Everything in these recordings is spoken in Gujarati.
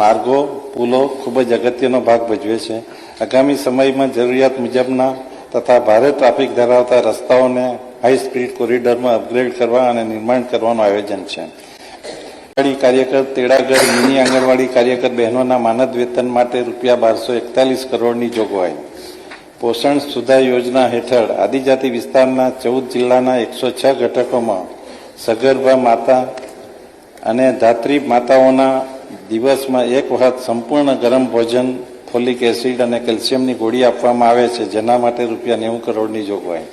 માર્ગો, પુલો ખૂબ જ અગત્યનો ભાગ ભજવે છે. આગામી સમયમાં જરૂરિયાત મુજબના તથા ભારે ટ્રાફિક ધરાવતા રસ્તાઓને હાઈ સ્પીડ કોરિડોરમાં અપગ્રેડ કરવા અને નિર્માણ કરવાનું આયોજન છે. આંગણવાડી કાર્યકર, તેડાગર, મિની આંગણવાડી કાર્યકર બહેનોના માનદ વેતન માટે ₹1241 કરોડની જોગવાઈ. પોષણ સુધા યોજના હેઠળ આદિજાતિ વિસ્તારના 14 જિલ્લાના 106 ઘટકોમાં સગર્ભા માતા અને ધાત્રી માતાઓના દિવસમાં એક વખત સંપૂર્ણ ગરમ ભોજન, ફોલિક એસિડ અને કેલ્શિયમની ગોળી આપવામાં આવે છે, જેના માટે ₹90 કરોડની જોગવાઈ.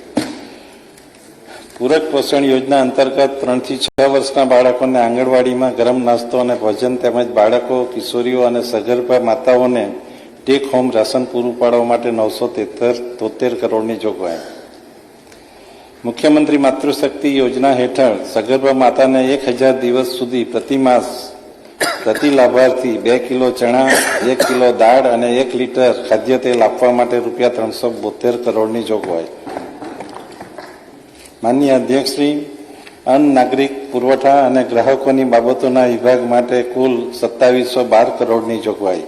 પૂરક પોષણ યોજના અંતર્ગત 3 થી 6 વર્ષના બાળકોને આંગણવાડીમાં ગરમ નાસ્તો અને ભોજન તેમજ બાળકો, કિશોરીઓ અને સગર્ભા માતાઓને ટેક હોમ રાશન પૂરું પાડવા માટે ₹973 કરોડની જોગવાઈ. મુખ્યમંત્રી માતૃશક્તિ યોજના હેઠળ સગર્ભા માતાને 1000 દિવસ સુધી પ્રતિમાસ પ્રતિ લાભાર્થી 2 કિલો ચણા, 1 કિલો દાળ અને 1 લીટર ખાદ્ય તેલ આપવા માટે ₹372 કરોડની જોગવાઈ. માનનીય અધ્યક્ષશ્રી, અન્ન, નાગરિક પુરવઠા અને ગ્રાહકોની બાબતોના વિભાગ માટે કુલ ₹2712 કરોડની જોગવાઈ.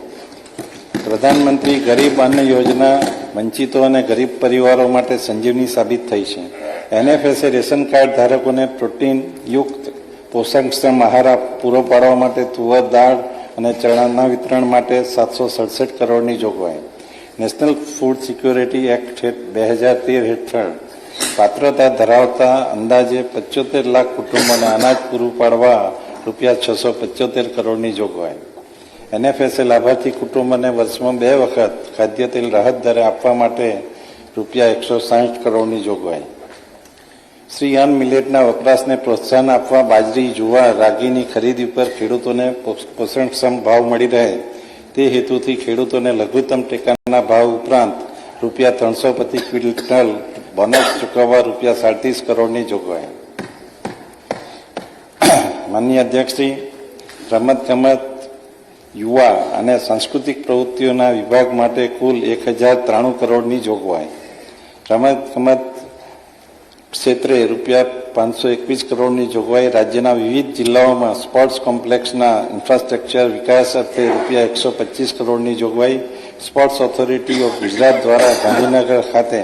પ્રધાનમંત્રી ગરીબ અન્ન યોજના વંચિતો અને ગરીબ પરિવારો માટે સંજીવની સાબિત થઈ છે. NFSA રેશન કાર્ડ ધારકોને પ્રોટીનયુક્ત પોષણક્ષમ આહાર પૂરો પાડવા માટે તુવર દાળ અને ચણાના વિતરણ માટે ₹767 કરોડની જોગવાઈ. નેશનલ ફૂડ સિક્યોરિટી એક્ટ 2013 હેઠળ પાત્રતા ધરાવતા અંદાજે 75 લાખ કુટુંબોને અનાજ પૂરું પાડવા ₹675 કરોડની જોગવાઈ. NFSA લાભાર્થી કુટુંબોને વર્ષમાં 2 વખત ખાદ્ય તેલ રાહત દરે આપવા માટે ₹160 કરોડની જોગવાઈ. શ્રી અન્ન મિલેટના વપરાશને પ્રોત્સાહન આપવા બાજરી, જુવાર, રાગીની ખરીદી ઉપર ખેડૂતોને પોષણક્ષમ ભાવ મળી રહે તે હેતુથી ખેડૂતોને લઘુત્તમ ટેકાના ભાવ ઉપરાંત ₹300 પ્રતિ ક્વિન્ટલ બોનસ ચૂકવવા ₹37 કરોડની જોગવાઈ. માનનીય અધ્યક્ષશ્રી, રમતગમત, યુવા અને સાંસ્કૃતિક પ્રવૃત્તિઓના વિભાગ માટે કુલ 1093 કરોડની જોગવાઈ. રમતગમત ક્ષેત્રે ₹521 કરોડની જોગવાઈ. રાજ્યના વિવિધ જિલ્લાઓમાં સ્પોર્ટ્સ કોમ્પ્લેક્સના ઇન્ફ્રાસ્ટ્રક્ચર વિકાસ અર્થે ₹125 કરોડની જોગવાઈ. સ્પોર્ટ્સ ઓથોરિટી ઓફ ગુજરાત દ્વારા ગાંધીનગર ખાતે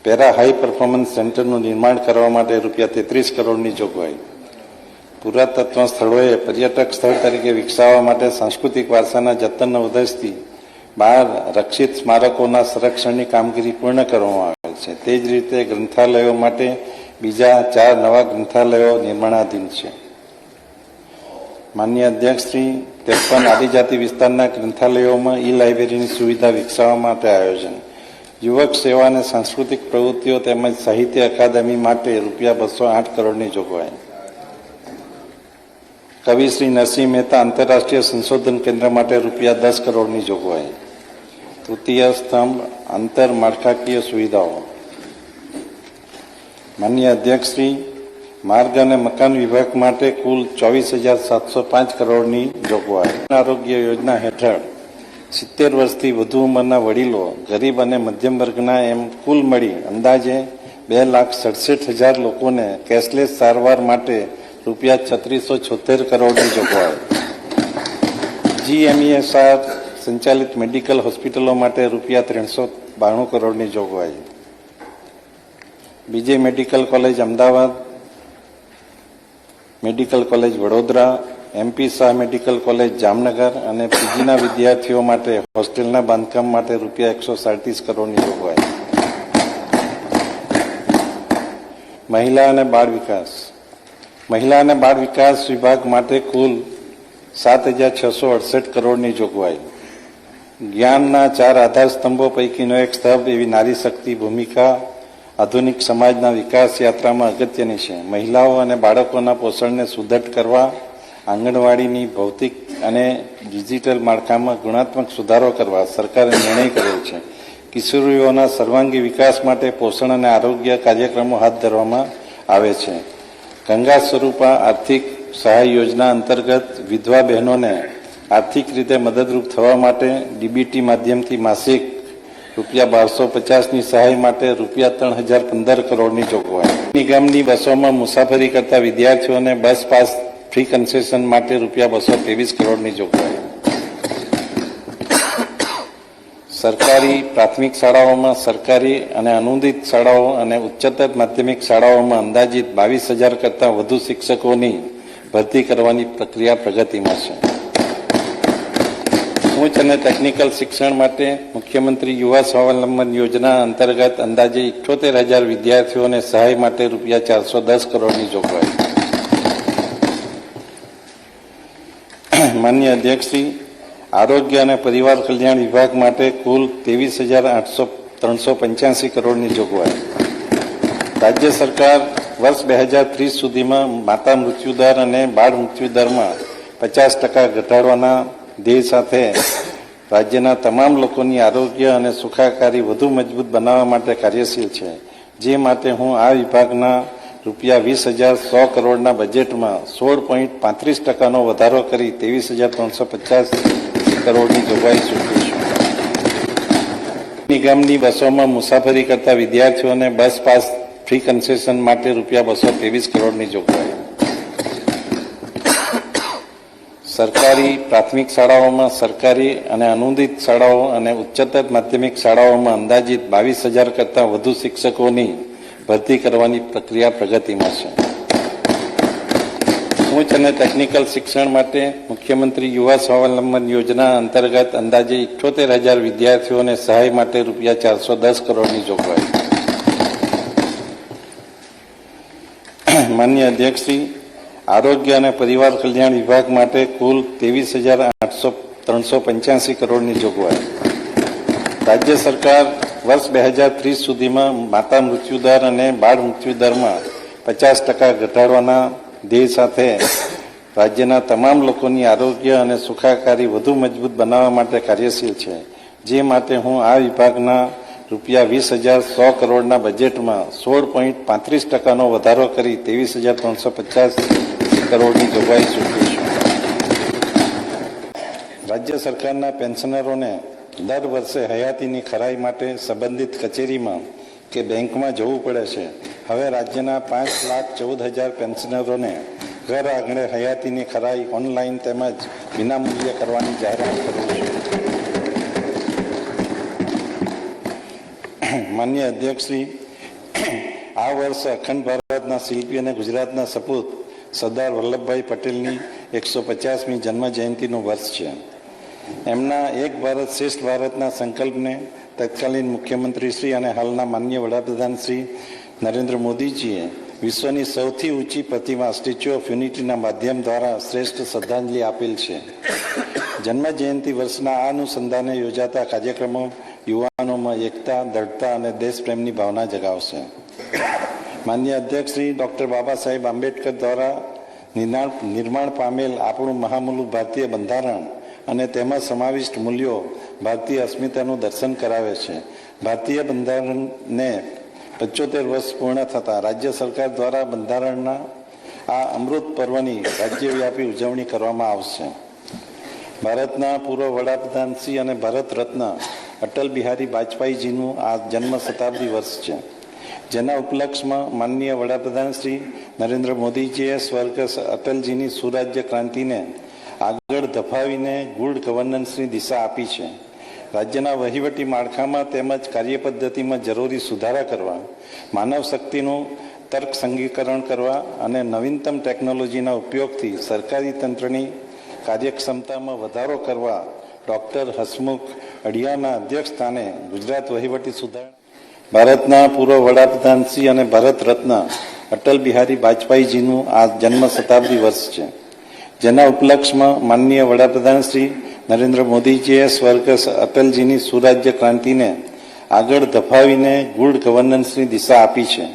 પેરા હાઈ પરફોર્મન્સ સેન્ટરનું નિર્માણ કરવા માટે ₹33 કરોડની જોગવાઈ. પુરાતત્વ સ્થળોએ પર્યટક સ્થળ તરીકે વિકસાવવા માટે સાંસ્કૃતિક વારસાના જતનના ઉદ્દેશથી 12 રક્ષિત સ્મારકોના સંરક્ષણની કામગીરી પૂર્ણ કરવામાં આવે છે. તે જ રીતે ગ્રંથાલયો માટે બીજા 4 નવા ગ્રંથાલયો નિર્માણાધીન છે. માનનીય અધ્યક્ષશ્રી, 53 આદિજાતિ વિસ્તારના ગ્રંથાલયોમાં લાઇબ્રેરીની સુવિધા વિકસાવવા માટે આયોજન. યુવક સેવા અને સાંસ્કૃતિક પ્રવૃત્તિઓ તેમજ સાહિત્ય અકાદમી માટે ₹208 કરોડની જોગવાઈ. કવિ શ્રી નરસિંહ મહેતા આંતરરાષ્ટ્રીય સંશોધન કેન્દ્ર માટે ₹10 કરોડની જોગવાઈ. તૃતીય સ્તંભ આંતરમાળખાકીય સુવિધાઓ. માનનીય અધ્યક્ષશ્રી, માર્ગ અને મકાન વિભાગ માટે કુલ 24,705 કરોડની જોગવાઈ. આરોગ્ય યોજના હેઠળ 70 વર્ષથી વધુ ઉંમરના વડીલો, ગરીબ અને મધ્યમ વર્ગના એમ કુલ મળી અંદાજે 2,67,000 લોકોને કેશલેસ સારવાર માટે ₹3676 કરોડની જોગવાઈ. GMESR સંચાલિત મેડિકલ હોસ્પિટલો માટે ₹392 કરોડની જોગવાઈ. બીજે medical college Ahmedabad, medical college Vadodara, MP Shah medical college Jamnagar અને PGના વિદ્યાર્થીઓ માટે હોસ્ટેલના બાંધકામ માટે ₹137 કરોડની જોગવાઈ. મહિલા અને બાળ વિકાસ. મહિલા અને બાળ વિકાસ વિભાગ માટે કુલ 7,668 કરોડની જોગવાઈ. જ્ઞાનના 4 આધાર સ્તંભો પૈકીનો એક સ્તંભ એવી નારી શક્તિ ભૂમિકા આધુનિક સમાજના વિકાસ યાત્રામાં અગત્યની છે. મહિલાઓ અને બાળકોના પોષણને સુદૃઢ કરવા આંગણવાડીની ભૌતિક અને ડિજિટલ માળખામાં ગુણાત્મક સુધારો કરવા સરકારે નિર્ણય કરેલ છે. કિશોરીઓના સર્વાંગી વિકાસ માટે પોષણ અને આરોગ્ય કાર્યક્રમો હાથ ધરવામાં આવે છે. ગંગા સ્વરૂપા આર્થિક સહાય યોજના અંતર્ગત વિધવા બહેનોને આર્થિક રીતે મદદરૂપ થવા માટે DBT માધ્યમથી માસિક ₹1250ની સહાય માટે ₹3,015 કરોડની જોગવાઈ. નિગમની બસોમાં મુસાફરી કરતા વિદ્યાર્થીઓને બસ પાસ ફ્રી કન્સેશન માટે ₹223 કરોડની જોગવાઈ. સરકારી પ્રાથમિક શાળાઓમાં, સરકારી અને અનુદાનિત શાળાઓ અને ઉચ્ચતર માધ્યમિક શાળાઓમાં અંદાજિત 22,000 કરતાં વધુ શિક્ષકોની ભરતી કરવાની પ્રક્રિયા પ્રગતિમાં છે. ઉચ્ચ અને ટેકનિકલ શિક્ષણ માટે મુખ્યમંત્રી યુવા સ્વાવલંબન યોજના અંતર્ગત અંદાજે 78,000 વિદ્યાર્થીઓને સહાય માટે ₹410 કરોડની જોગવાઈ. માનનીય અધ્યક્ષશ્રી, આરોગ્ય અને પરિવાર કલ્યાણ વિભાગ માટે કુલ 23,385 કરોડની જોગવાઈ. રાજ્ય સરકાર વર્ષ 2030 સુધીમાં માતા મૃત્યુદર અને બાળ મૃત્યુદરમાં 50% ઘટાડવાના ધ્યેય સાથે રાજ્યના તમામ લોકોની આરોગ્ય અને સુખાકારી વધુ મજબૂત બનાવવા માટે કાર્યશીલ છે. જે માટે હું આ વિભાગના ₹20,100 કરોડના બજેટમાં 16.35%નો વધારો કરી 23,350 કરોડની જોગવાઈ સૂચવું છું. નિગમની બસોમાં મુસાફરી કરતા વિદ્યાર્થીઓને બસ પાસ ફ્રી કન્સેશન માટે ₹223 કરોડની જોગવાઈ. સરકારી પ્રાથમિક શાળાઓમાં, સરકારી અને અનુદાનિત શાળાઓ અને ઉચ્ચતર માધ્યમિક શાળાઓમાં અંદાજિત 22,000 કરતાં વધુ શિક્ષકોની ભરતી કરવાની પ્રક્રિયા પ્રગતિમાં છે. ઉચ્ચ અને ટેકનિકલ શિક્ષણ માટે મુખ્યમંત્રી યુવા સ્વાવલંબન યોજના અંતર્ગત અંદાજે 78,000 વિદ્યાર્થીઓને સહાય માટે ₹410 કરોડની જોગવાઈ. માનનીય અધ્યક્ષશ્રી, આરોગ્ય અને પરિવાર કલ્યાણ વિભાગ માટે કુલ 23,385 કરોડની જોગવાઈ. રાજ્ય સરકાર વર્ષ 2030 સુધીમાં માતા મૃત્યુદર અને બાળ મૃત્યુદરમાં 50% ઘટાડવાના ધ્યેય સાથે રાજ્યના તમામ લોકોની આરોગ્ય અને સુખાકારી વધુ મજબૂત બનાવવા માટે કાર્યશીલ છે. જે માટે હું આ વિભાગના ₹20,100 કરોડના બજેટમાં 16.35%નો વધારો કરી 23,350 કરોડની જોગવાઈ સૂચવું છું. રાજ્ય સરકારના પેન્શનરોને દર વર્ષે હયાતીની ખરાઈ માટે સંબંધિત કચેરીમાં કે બેંકમાં જવું પડે છે. હવે રાજ્યના 5,14,000 પેન્શનરોને ઘર આંગણે હયાતીની ખરાઈ ઓનલાઈન તેમજ વિનામૂલ્યે કરવાની જાહેરાત કરું છું. માનનીય અધ્યક્ષશ્રી, આ વર્ષે અખંડ ભારતના શિલ્પી અને ગુજરાતના સપૂત સરદાર વલ્લભભાઈ પટેલની 150મી જન્મ જયંતિનું વર્ષ છે. એમના એક ભારત શ્રેષ્ઠ ભારતના સંકલ્પને તત્કાલીન મુખ્યમંત્રી શ્રી અને હાલના માનનીય વડાપ્રધાન શ્રી નરેન્દ્ર મોદીજીએ વિશ્વની સૌથી ઊંચી પ્રતિમા સ્ટેચ્યુ ઓફ યુનિટીના માધ્યમ દ્વારા શ્રેષ્ઠ શ્રદ્ધાંજલિ આપેલ છે. જન્મ જયંતિ વર્ષના આ અનુસંધાને યોજાતા કાર્યક્રમો યુવાનોમાં એકતા, દૃઢતા અને દેશપ્રેમની ભાવના જગાવશે. માનનીય અધ્યક્ષ શ્રી ડૉક્ટર બાબા સાહેબ આંબેડકર દ્વારા નિર્માણ પામેલ આપણું મહામૂલું ભારતીય બંધારણ અને તેમાં સમાવિષ્ટ મૂલ્યો ભારતીય અસ્મિતાનું દર્શન કરાવે છે. ભારતીય બંધારણને 75 વર્ષ પૂર્ણ થતાં રાજ્ય સરકાર દ્વારા બંધારણના આ અમૃત પર્વની રાજ્યવ્યાપી ઉજવણી કરવામાં આવશે. ભારતના પૂર્વ વડાપ્રધાન શ્રી અને ભારત રત્ન અટલ બિહારી વાજપેયીજીનું આ જન્મ શતાબ્દી વર્ષ છે. જેના ઉપલક્ષમાં માનનીય વડાપ્રધાન શ્રી નરેન્દ્ર મોદીજીએ સ્વર્ગસ્થ અટલજીની સુરાજ્ય ક્રાંતિને આગળ ધપાવીને ગુડ ગવર્નન્સની દિશા આપી છે. રાજ્યના વહીવટી માળખામાં તેમજ કાર્યપદ્ધતિમાં જરૂરી સુધારા કરવા, માનવ શક્તિનું તર્ક સંગીકરણ કરવા અને નવીનતમ ટેકનોલોજીના ઉપયોગથી સરકારી તંત્રની કાર્યક્ષમતામાં વધારો કરવા ડૉક્ટર હસમુખ અઢિયાના અધ્યક્ષસ્થાને ગુજરાત વહીવટી સુધારણા ભારતના પૂર્વ વડાપ્રધાન શ્રી અને ભારત રત્ન અટલ બિહારી વાજપેયીજીનું આ જન્મ શતાબ્દી વર્ષ છે. જેના ઉપલક્ષમાં માનનીય વડાપ્રધાન શ્રી નરેન્દ્ર મોદીજીએ સ્વર્ગસ્થ અટલજીની સુરાજ્ય ક્રાંતિને આગળ ધપાવીને ગુડ ગવર્નન્સની દિશા આપી છે.